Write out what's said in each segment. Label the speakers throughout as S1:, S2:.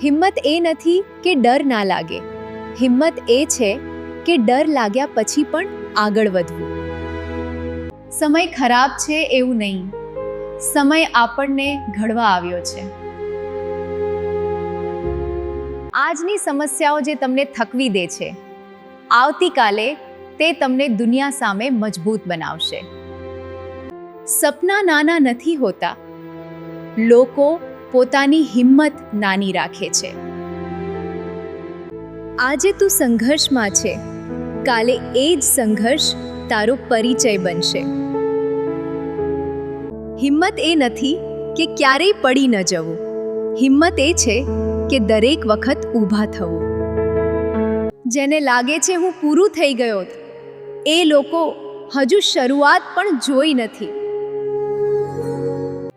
S1: હિંમત એ નથી કે ડર ના લાગે, હિંમત એ છે કે ડર લાગ્યા પછી પણ આગળ વધવું. સમય ખરાબ છે એવું નહીં, સમય આપણને ઘડવા આવ્યો છે. આજની સમસ્યાઓ જે તમને થકવી દે છે, આવતીકાલે તે તમને દુનિયા સામે મજબૂત બનાવશે. સપના નાના નથી હોતા, લોકો પોતાની હિંમત નાની રાખે છે. આજે તું સંઘર્ષમાં છે, કાલે એ જ સંઘર્ષ તારો પરિચય બનશે. હિંમત એ નથી કે ક્યારેય પડી ન જવું, હિંમત એ છે કે દરેક વખત ઊભા થવું. જેને લાગે છે હું પૂરું થઈ ગયો, એ લોકો હજુ શરૂઆત પણ જોઈ નથી.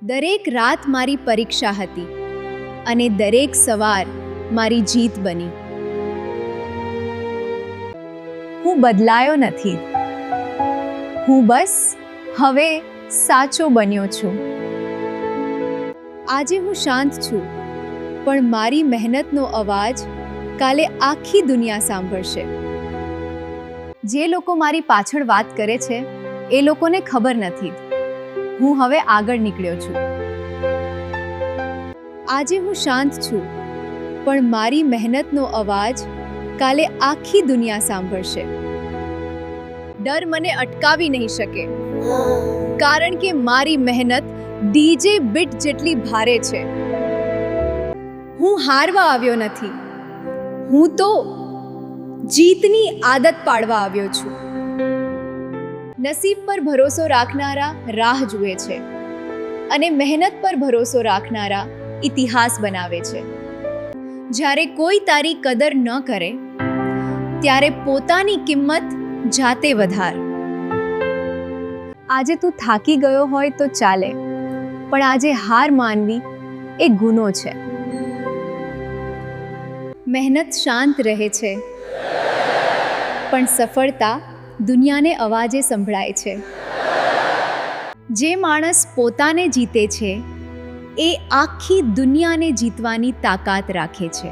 S1: દરેક રાત મારી પરીક્ષા હતી અને દરેક સવાર મારી જીત બની. હું બદલાયો નથી, હું બસ હવે સાચો બન્યો છું. આજે હું શાંત છું, પણ મારી મહેનતનો અવાજ કાલે આખી દુનિયા સાંભળશે. જે લોકો મારી પાછળ વાત કરે છે, એ લોકોને ખબર નથી હું હવે આગળ નીકળ્યો છું. આજે હું શાંત છું, પણ મારી મહેનતનો અવાજ કાલે આખી દુનિયા સાંભળશે. ડર મને અટકાવી નહીં શકે, કારણ કે મારી મહેનત ડીજે બીટ જેટલી ભારે છે. હું હારવા આવ્યો નથી, હું તો જીતની આદત પાડવા આવ્યો છું. નસીબ પર ભરોસો રાખનારા રાહ જુએ છે અને મહેનત પર ભરોસો રાખનારા ઇતિહાસ બનાવે છે. જ્યારે કોઈ તારી કદર ન કરે, ત્યારે પોતાની કિંમત જાતે વધાર. આજે તું થાકી ગયો હોય તો ચાલે, પણ આજે હાર માનવી એ ગુનો છે. મહેનત શાંત રહે છે, પણ સફળતા દુનિયાને અવાજે સંભળાય છે. જે માણસ પોતાને જીતે છે, એ આખી દુનિયાને જીતવાની તાકાત રાખે છે.